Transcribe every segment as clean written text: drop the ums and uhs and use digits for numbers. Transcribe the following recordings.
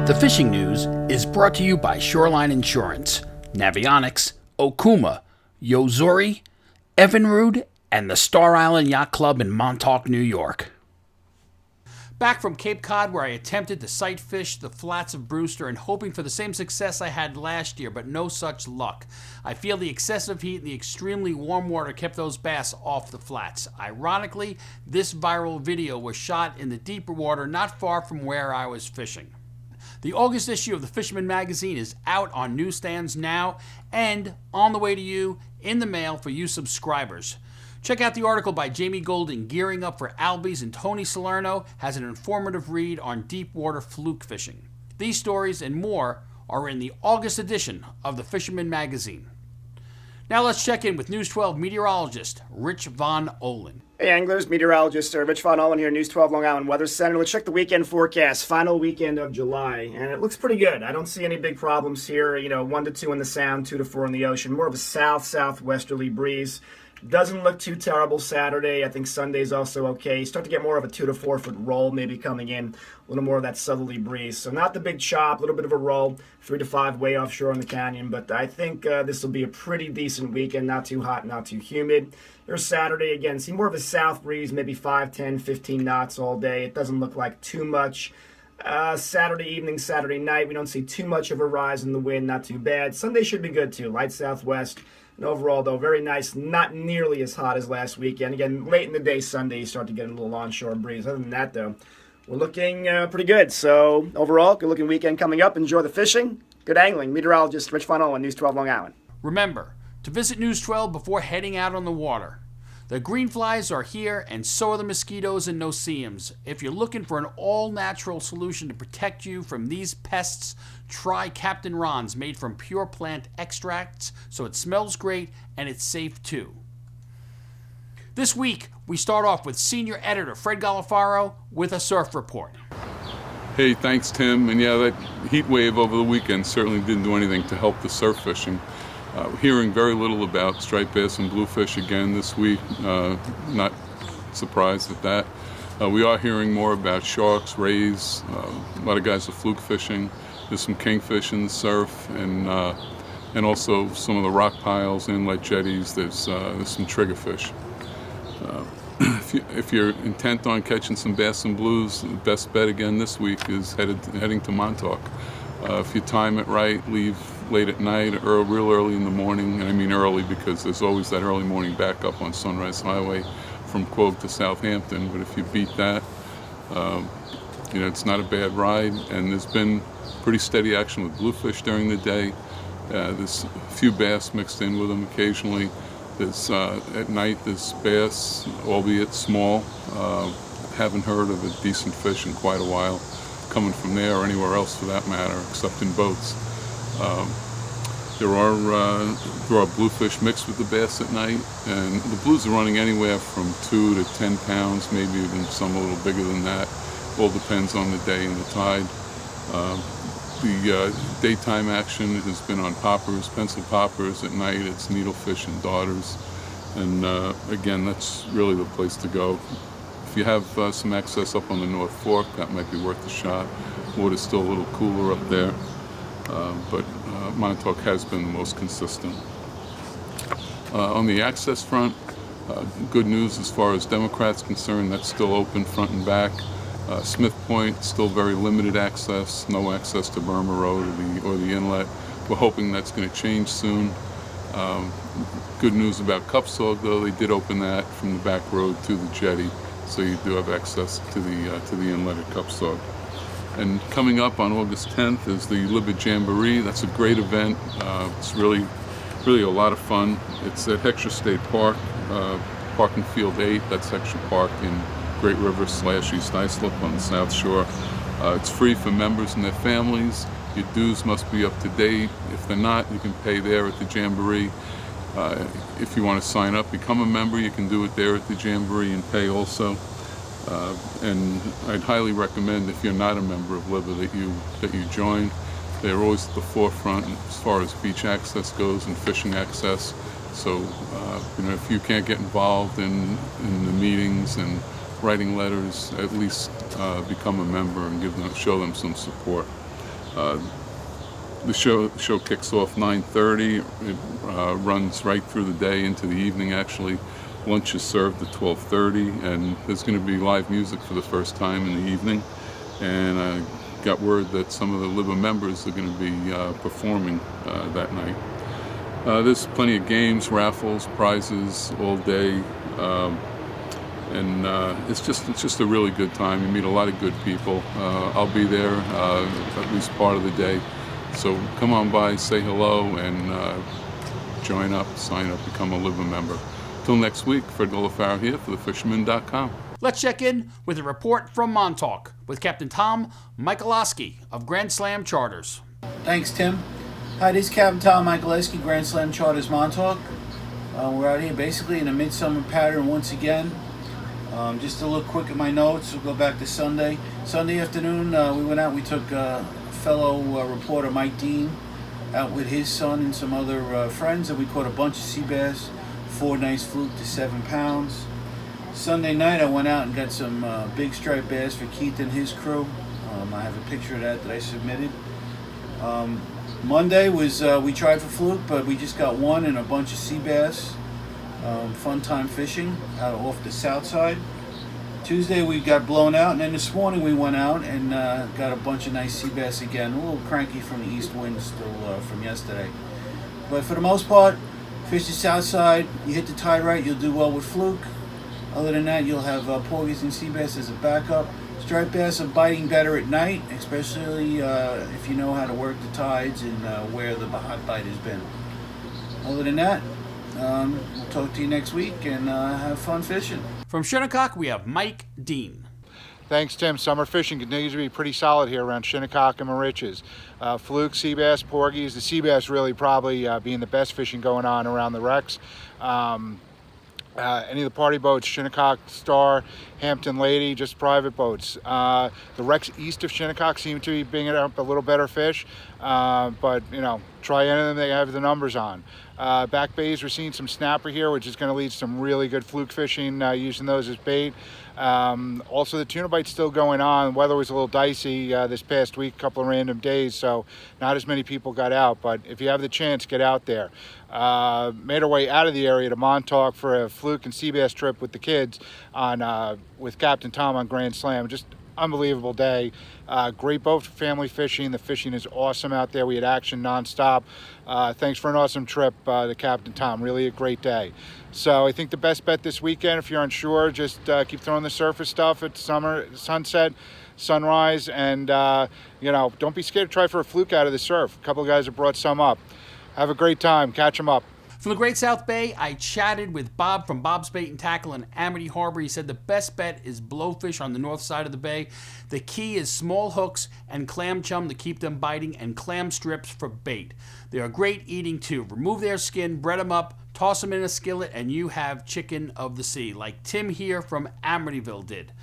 The fishing news is brought to you by Shoreline Insurance, Navionics, Okuma, Yozori, Evinrude, and the Star Island Yacht Club in Montauk, New York. Back from Cape Cod, where I attempted to sight fish the flats of Brewster and hoping for the same success I had last year, but no such luck. I feel the excessive heat and the extremely warm water kept those bass off the flats. Ironically, this viral video was shot in the deeper water not far from where I was fishing. The August issue of the Fisherman magazine is out on newsstands now and on the way to you in the mail for you subscribers. Check out the article by Jamie Golding, Gearing Up for Albies, and Tony Salerno has an informative read on deep water fluke fishing. These stories and more are in the August edition of the Fisherman magazine. Now let's check in with News 12 meteorologist Rich Von Ohlen. Hey anglers, meteorologist Rich Von Ohlen here, News 12 Long Island Weather Center. Let's check the weekend forecast, final weekend of July, and it looks pretty good. I don't see any big problems here. 1 to 2 in the sound, 2 to 4 in the ocean. More of a south-southwesterly breeze. Doesn't look too terrible Saturday. I think Sunday's also okay. Start to get more of a 2 to 4 foot roll maybe coming in. A little more of that southerly breeze. So not the big chop, a little bit of a roll. 3 to 5 way offshore in the canyon. But I think this will be a pretty decent weekend. Not too hot, not too humid. There's Saturday again. See more of a south breeze, maybe 5, 10, 15 knots all day. It doesn't look like too much. Saturday evening, Saturday night, we don't see too much of a rise in the wind. Not too bad. Sunday should be good too. Light southwest. And overall, though, very nice, not nearly as hot as last weekend. Again, late in the day Sunday, you start to get a little onshore breeze. Other than that, though, we're looking pretty good. So, overall, good-looking weekend coming up. Enjoy the fishing. Good angling. Meteorologist Rich Von Ohlen, News 12 Long Island. Remember to visit News 12 before heading out on the water. The green flies are here, and so are the mosquitoes and no-see-ums. If you're looking for an all-natural solution to protect you from these pests, try Captain Ron's, made from pure plant extracts, so it smells great and it's safe too. This week, we start off with senior editor Fred Golofaro with a surf report. Hey, thanks, Tim. And yeah, that heat wave over the weekend certainly didn't do anything to help the surf fishing. Hearing very little about striped bass and bluefish again this week. Not surprised at that. We are hearing more about sharks, rays. A lot of guys are fluke fishing. There's some kingfish in the surf, and also some of the rock piles, inlet jetties. There's some triggerfish. If you're intent on catching some bass and blues, the best bet again this week is heading to Montauk. If you time it right, leave late at night or real early in the morning. And I mean early because there's always that early morning backup on Sunrise Highway from Quogue to Southampton. But if you beat that, it's not a bad ride. And there's been pretty steady action with bluefish during the day. There's a few bass mixed in with them occasionally. There's at night there's bass, albeit small. Haven't heard of a decent fish in quite a while coming from there or anywhere else for that matter, except in boats. There are bluefish mixed with the bass at night, and the blues are running anywhere from 2 to 10 pounds, maybe even some a little bigger than that. All depends on the day and the tide. The daytime action has been on poppers, pencil poppers. At night it's needlefish and darters, and again, that's really the place to go. If you have some access up on the North Fork, that might be worth a shot. Water's still a little cooler up there, but Montauk has been the most consistent. On the access front, good news as far as Democrats concerned. That's still open front and back. Smith Point, still very limited access, no access to Burma Road or the inlet. We're hoping that's going to change soon. Good news about Cupsog, though, they did open that from the back road to the jetty, so you do have access to the inlet at Cupsog. And coming up on August 10th is the Libid Jamboree. That's a great event. It's really a lot of fun. It's at Heckscher State Park, Parking Field 8. That's Heckscher Park in Great River / East Islip on the South Shore. It's free for members and their families. Your dues must be up to date. If they're not, you can pay there at the Jamboree. If you want to sign up, become a member, you can do it there at the Jamboree and pay also. And I'd highly recommend, if you're not a member of LIBA, that you join. They're always at the forefront as far as beach access goes and fishing access. So, if you can't get involved in the meetings and writing letters, at least become a member and show them some support. The show kicks off 9:30. It runs right through the day into the evening, actually. Lunch is served at 12:30, and there's going to be live music for the first time in the evening. And I got word that some of the LIBA members are going to be performing that night. There's plenty of games, raffles, prizes all day, and it's just a really good time. You meet a lot of good people. I'll be there at least part of the day. So come on by, say hello, and join up, sign up, become a LIBA member. Till next week, Fred Golofaro here for thefisherman.com. Let's check in with a report from Montauk with Captain Tom Mikoleski of Grand Slam Charters. Thanks, Tim. Hi, this is Captain Tom Mikoleski, Grand Slam Charters Montauk. We're out here basically in a midsummer pattern once again. Just to look quick at my notes, we'll go back to Sunday. Sunday afternoon, we went out, we took fellow reporter Mike Dean out with his son and some other friends, and we caught a bunch of sea bass, 4 nice fluke to 7 pounds. Sunday night I went out and got some big striped bass for Keith and his crew. I have a picture of that I submitted. Monday was we tried for fluke, but we just got 1 and a bunch of sea bass. Fun time fishing out off the south side. Tuesday we got blown out, and then this morning we went out and got a bunch of nice sea bass again. A little cranky from the east wind still from yesterday. But for the most part, fish the south side, you hit the tide right, you'll do well with fluke. Other than that, you'll have porgies and sea bass as a backup. Striped bass are biting better at night, especially if you know how to work the tides and where the hot bite has been. Other than that, we'll talk to you next week and have fun fishing. From Shinnecock, we have Mike Dean. Thanks, Tim. Summer fishing continues to be pretty solid here around Shinnecock and Moriches. Fluke, sea bass, porgies. The sea bass really probably being the best fishing going on around the wrecks. Any of the party boats, Shinnecock, Star, Hampton Lady, just private boats. The wrecks east of Shinnecock seem to be bringing up a little better fish, but you know, try any of them, they have the numbers on. Back bays, we're seeing some snapper here, which is going to lead to some really good fluke fishing using those as bait. Also, the tuna bite's still going on. Weather was a little dicey this past week, a couple of random days, so not as many people got out, but if you have the chance, get out there. Made our way out of the area to Montauk for a fluke and sea bass trip with the kids on with Captain Tom on Grand Slam. Just unbelievable day. Great boat for family fishing. The fishing is awesome out there. We had action nonstop. Thanks for an awesome trip to Captain Tom. Really a great day. So I think the best bet this weekend, if you're unsure, just keep throwing the surface stuff at sunset, sunrise, and you know, don't be scared to try for a fluke out of the surf. A couple of guys have brought some up. Have a great time. Catch them up. From the Great South Bay, I chatted with Bob from Bob's Bait and Tackle in Amity Harbor. He said the best bet is blowfish on the north side of the bay. The key is small hooks and clam chum to keep them biting, and clam strips for bait. They are great eating too. Remove their skin, bread them up, toss them in a skillet, and you have chicken of the sea, like Tim here from Amityville did.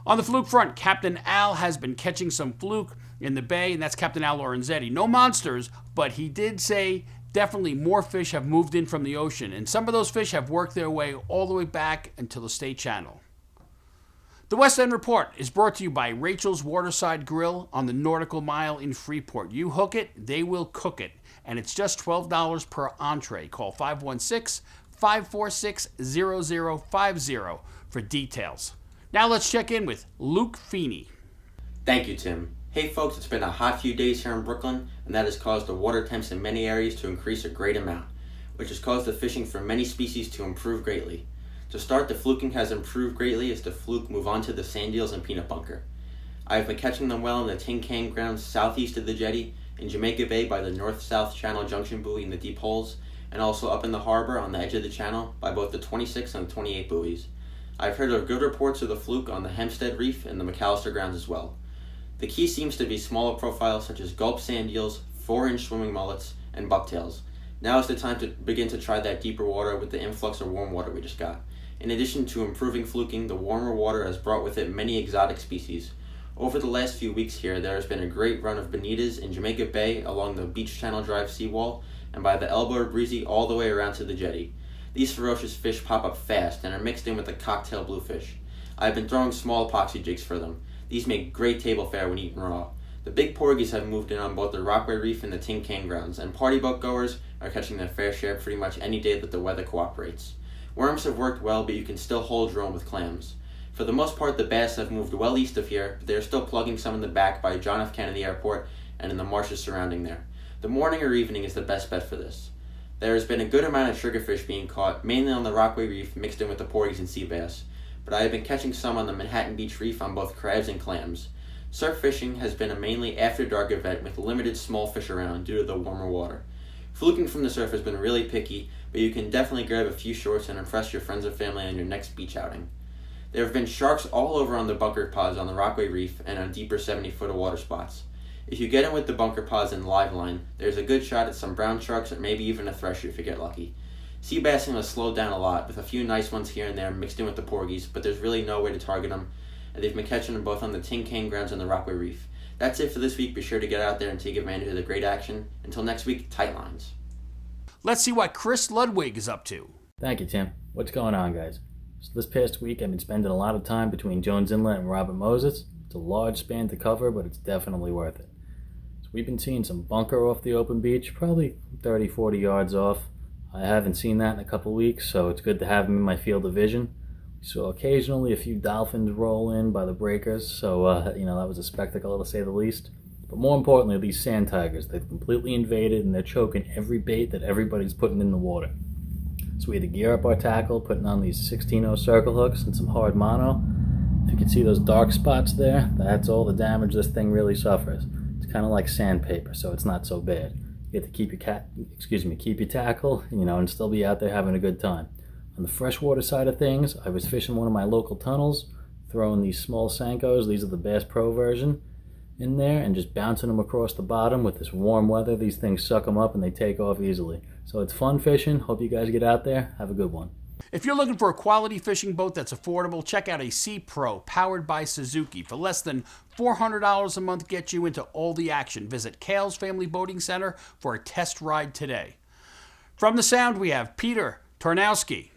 On the fluke front, Captain Al has been catching some fluke in the bay, and that's Captain Al Lorenzetti. No monsters, but he did say definitely more fish have moved in from the ocean, and some of those fish have worked their way all the way back until the State Channel. The West End Report is brought to you by Rachel's Waterside Grill on the Nautical Mile in Freeport. You hook it, they will cook it, and it's just $12 per entree. Call 516-546-0050 for details. Now let's check in with Luke Feeney. Thank you, Tim. Hey folks, it's been a hot few days here in Brooklyn, and that has caused the water temps in many areas to increase a great amount, which has caused the fishing for many species to improve greatly. To start, the fluking has improved greatly as the fluke move on to the sand eels and peanut bunker. I have been catching them well in the tin can grounds southeast of the jetty, in Jamaica Bay by the north-south channel junction buoy in the deep holes, and also up in the harbor on the edge of the channel by both the 26 and the 28 buoys. I've heard of good reports of the fluke on the Hempstead Reef and the McAllister grounds as well. The key seems to be smaller profiles such as gulp sand eels, 4-inch swimming mullets, and bucktails. Now is the time to begin to try that deeper water with the influx of warm water we just got. In addition to improving fluking, the warmer water has brought with it many exotic species. Over the last few weeks here, there has been a great run of bonitas in Jamaica Bay along the Beach Channel Drive seawall and by the Elbow Breezy all the way around to the jetty. These ferocious fish pop up fast and are mixed in with the cocktail bluefish. I have been throwing small epoxy jigs for them. These make great table fare when eaten raw. The big porgies have moved in on both the Rockaway Reef and the Tin Can grounds, and party boat goers are catching their fair share pretty much any day that the weather cooperates. Worms have worked well, but you can still hold your own with clams. For the most part, the bass have moved well east of here, but they are still plugging some in the back by John F. Kennedy Airport and in the marshes surrounding there. The morning or evening is the best bet for this. There has been a good amount of sugarfish being caught, mainly on the Rockaway Reef mixed in with the porgies and sea bass, but I have been catching some on the Manhattan Beach Reef on both crabs and clams. Surf fishing has been a mainly after-dark event with limited small fish around due to the warmer water. Fluking from the surf has been really picky, but you can definitely grab a few shorts and impress your friends and family on your next beach outing. There have been sharks all over on the bunker pods on the Rockaway Reef and on deeper 70-foot of water spots. If you get in with the bunker pods and live line, there's a good shot at some brown sharks or maybe even a thresher if you get lucky. Sea bassing has slowed down a lot, with a few nice ones here and there mixed in with the porgies, but there's really no way to target them, and they've been catching them both on the Tin Can grounds and the Rockaway Reef. That's it for this week. Be sure to get out there and take advantage of the great action. Until next week, tight lines. Let's see what Chris Ludwig is up to. Thank you, Tim. What's going on, guys? So this past week, I've been spending a lot of time between Jones Inlet and Robert Moses. It's a large span to cover, but it's definitely worth it. So we've been seeing some bunker off the open beach, probably 30, 40 yards off. I haven't seen that in a couple weeks, so it's good to have them in my field of vision. We saw occasionally a few dolphins roll in by the breakers, so that was a spectacle to say the least. But more importantly, these sand tigers, they've completely invaded and they're choking every bait that everybody's putting in the water. So we had to gear up our tackle, putting on these 16-0 circle hooks and some hard mono. If you can see those dark spots there, that's all the damage this thing really suffers. It's kind of like sandpaper, so it's not so bad. You get to keep your tackle, and still be out there having a good time. On the freshwater side of things, I was fishing one of my local tunnels, throwing these small Senkos, these are the Bass Pro version, in there, and just bouncing them across the bottom. With this warm weather, these things suck them up and they take off easily. So it's fun fishing. Hope you guys get out there. Have a good one. If you're looking for a quality fishing boat that's affordable, check out a Sea Pro powered by Suzuki. For less than $400 a month, get you into all the action. Visit Kale's Family Boating Center for a test ride today. From the Sound, we have Peter Tarnowski.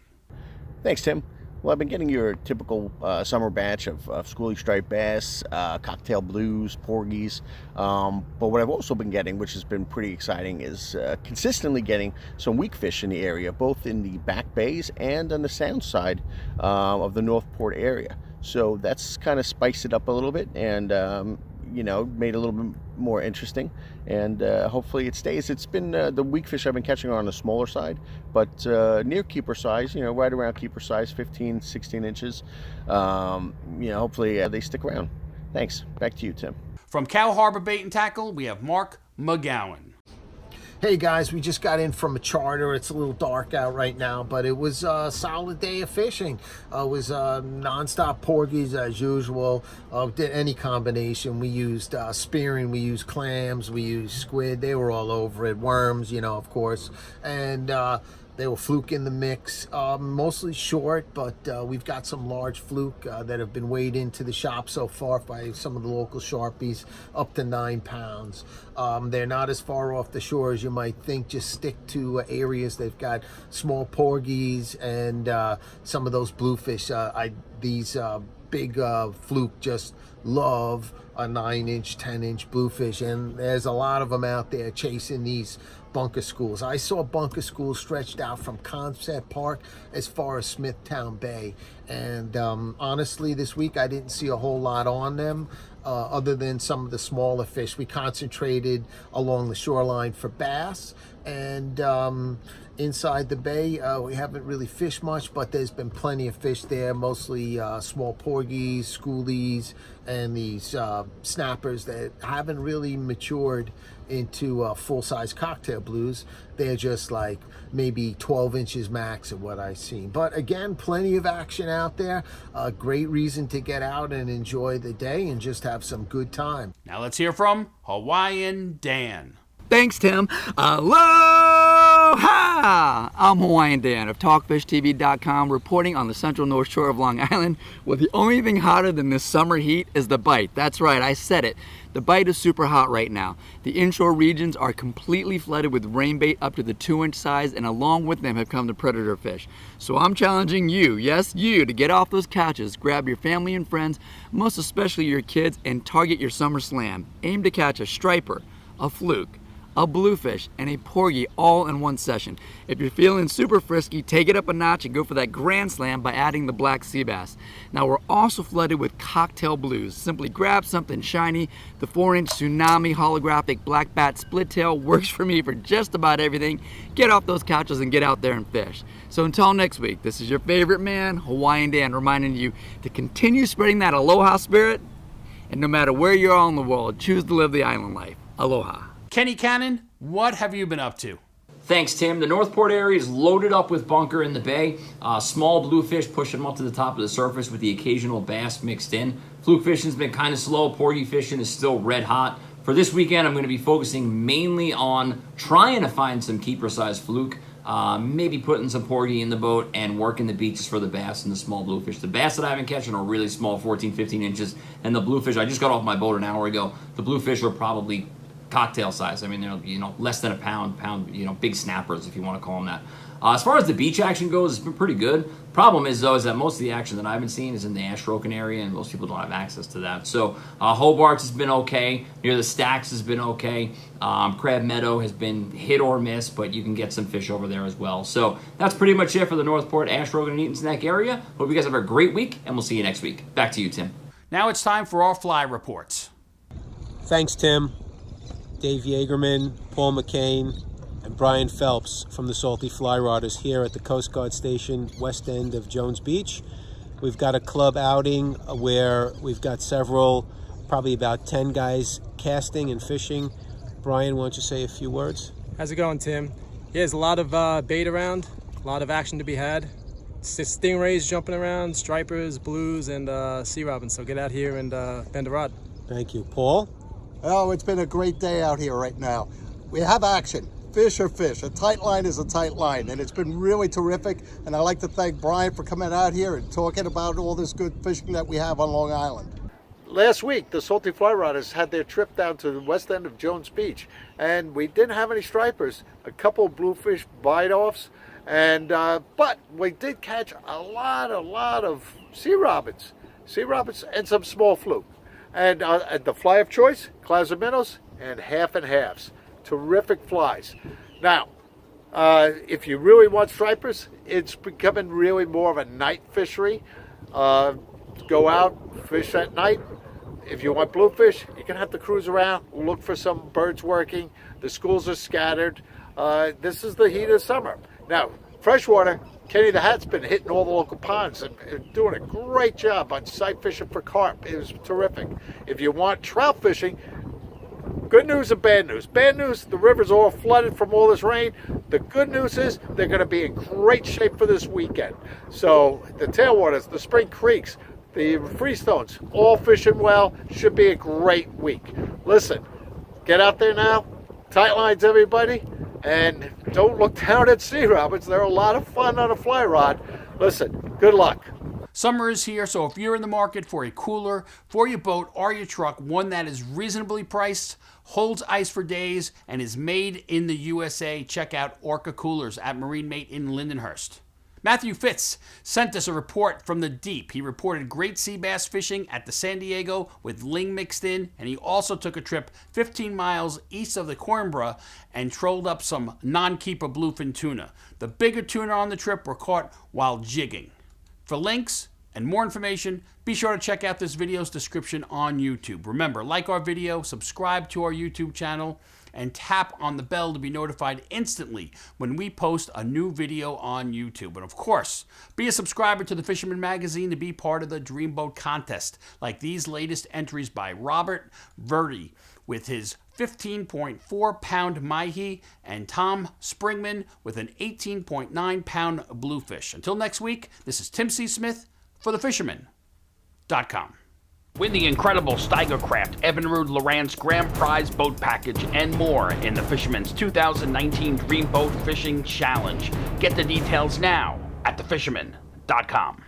Thanks, Tim. Well, I've been getting your typical summer batch of schoolie striped bass, cocktail blues, porgies. But what I've also been getting, which has been pretty exciting, is consistently getting some weak fish in the area, both in the back bays and on the sound side of the Northport area. So that's kind of spiced it up a little bit and, made it a little bit more interesting. And hopefully it stays. It's been the weak fish I've been catching are on the smaller side, but near keeper size, right around keeper size, 15, 16 inches. Hopefully they stick around. Thanks. Back to you, Tim. From Cow Harbor Bait and Tackle, we have Mark McGowan. Hey guys, we just got in from a charter. It's a little dark out right now, but it was a solid day of fishing. It was non-stop porgies as usual. Did any combination. We used spearing, we used clams, we used squid. They were all over it. Worms, of course. And they were fluke in the mix, mostly short, but we've got some large fluke that have been weighed into the shop so far by some of the local Sharpies, up to 9 pounds. They're not as far off the shore as you might think. Just stick to areas they've got small porgies and some of those bluefish. These big fluke just love a 9-inch, 10-inch bluefish, and there's a lot of them out there chasing these bunker schools. I saw bunker schools stretched out from Concept Park as far as Smithtown Bay, and honestly this week I didn't see a whole lot on them other than some of the smaller fish. We concentrated along the shoreline for bass, and inside the bay we haven't really fished much, but there's been plenty of fish there, mostly small porgies, schoolies, and these snappers that haven't really matured into full-size cocktail blues. They're just like maybe 12 inches max of what I've seen. But again, plenty of action out there. A great reason to get out and enjoy the day and just have some good time. Now let's hear from Hawaiian Dan. Thanks, Tim. Aloha! Aloha! I'm Hawaiian Dan of TalkFishTV.com reporting on the central north shore of Long Island, where the only thing hotter than this summer heat is the bite. That's right, I said it. The bite is super hot right now. The inshore regions are completely flooded with rain bait up to the 2-inch size, and along with them have come the predator fish. So I'm challenging you, yes you, to get off those couches, grab your family and friends, most especially your kids, and target your summer slam. Aim to catch a striper, a fluke, a bluefish, and a porgy all in one session. If you're feeling super frisky, take it up a notch and go for that grand slam by adding the black sea bass. Now we're also flooded with cocktail blues. Simply grab something shiny. The 4-inch tsunami holographic black bat split tail works for me for just about everything. Get off those couches and get out there and fish. So until next week, this is your favorite man, Hawaiian Dan, reminding you to continue spreading that aloha spirit, and no matter where you are in the world, choose to live the island life. Aloha. Kenny Cannon, what have you been up to? Thanks, Tim. The Northport area is loaded up with bunker in the bay. Small bluefish pushing them up to the top of the surface with the occasional bass mixed in. Fluke fishing's been kind of slow. Porgy fishing is still red hot. For this weekend, I'm going to be focusing mainly on trying to find some keeper-sized fluke, maybe putting some porgy in the boat and working the beaches for the bass and the small bluefish. The bass that I've been catching are really small, 14, 15 inches, and the bluefish, I just got off my boat an hour ago. The bluefish are probably cocktail size. I mean, they're less than a pound, big snappers if you want to call them that. As far as the beach action goes, it's been pretty good. Problem is, though, is that most of the action that I've been seeing is in the Ashbroken area, and most people don't have access to that. So Hobart's has been okay. Near the Stacks has been okay. Crab Meadow has been hit or miss, but you can get some fish over there as well. So that's pretty much it for the Northport, Ashbroken, and Eaton's Neck area. Hope you guys have a great week, and we'll see you next week. Back to you, Tim. Now it's time for our fly reports. Thanks, Tim. Dave Yagerman, Paul McCain, and Brian Phelps from the Salty Fly Rodders here at the Coast Guard Station, west end of Jones Beach. We've got a club outing where we've got several, probably about 10 guys casting and fishing. Brian, why don't you say a few words? How's it going, Tim? Yeah, there's a lot of bait around, a lot of action to be had. Stingrays jumping around, stripers, blues, and sea robins. So get out here and bend a rod. Thank you. Paul? Oh, it's been a great day out here right now. We have action. Fish are fish. A tight line is a tight line, and it's been really terrific. And I'd like to thank Brian for coming out here and talking about all this good fishing that we have on Long Island. Last week, the Salty Fly Rodders had their trip down to the west end of Jones Beach, and we didn't have any stripers, a couple of bluefish bite-offs, and but we did catch a lot of sea robins and some small fluke. And the fly of choice, clouds of minnows, and half and halves. Terrific flies. Now, if you really want stripers, it's becoming really more of a night fishery. Go out, fish at night. If you want bluefish, you're going to have to cruise around, look for some birds working. The schools are scattered. This is the heat of summer. Now, freshwater, Kenny the Hat's been hitting all the local ponds and doing a great job on sight fishing for carp. It was terrific. If you want trout fishing, good news and bad news. Bad news, the river's all flooded from all this rain. The good news is they're going to be in great shape for this weekend. So the tailwaters, the spring creeks, the freestones, all fishing well. Should be a great week. Listen, get out there now. Tight lines, everybody. And don't look down at sea robins. They're a lot of fun on a fly rod. Listen, good luck. Summer is here, so if you're in the market for a cooler for your boat or your truck, one that is reasonably priced, holds ice for days, and is made in the USA, check out Orca Coolers at Marine Mate in Lindenhurst. Matthew Fitz sent us a report from the deep. He reported great sea bass fishing at the San Diego with ling mixed in, and he also took a trip 15 miles east of the Coimbra and trolled up some non-keeper bluefin tuna. The bigger tuna on the trip were caught while jigging. For links and more information, be sure to check out this video's description on YouTube. Remember, like our video, subscribe to our YouTube channel, and tap on the bell to be notified instantly when we post a new video on YouTube. And of course, be a subscriber to the Fisherman magazine to be part of the Dreamboat contest, like these latest entries by Robert Verdi with his 15.4 pound mahi and Tom Springman with an 18.9 pound bluefish. Until next week, this is Tim C. Smith for thefisherman.com. Win the incredible Steigercraft Evinrude Lowrance Grand Prize Boat Package and more in the Fisherman's 2019 Dream Boat Fishing Challenge. Get the details now at thefisherman.com.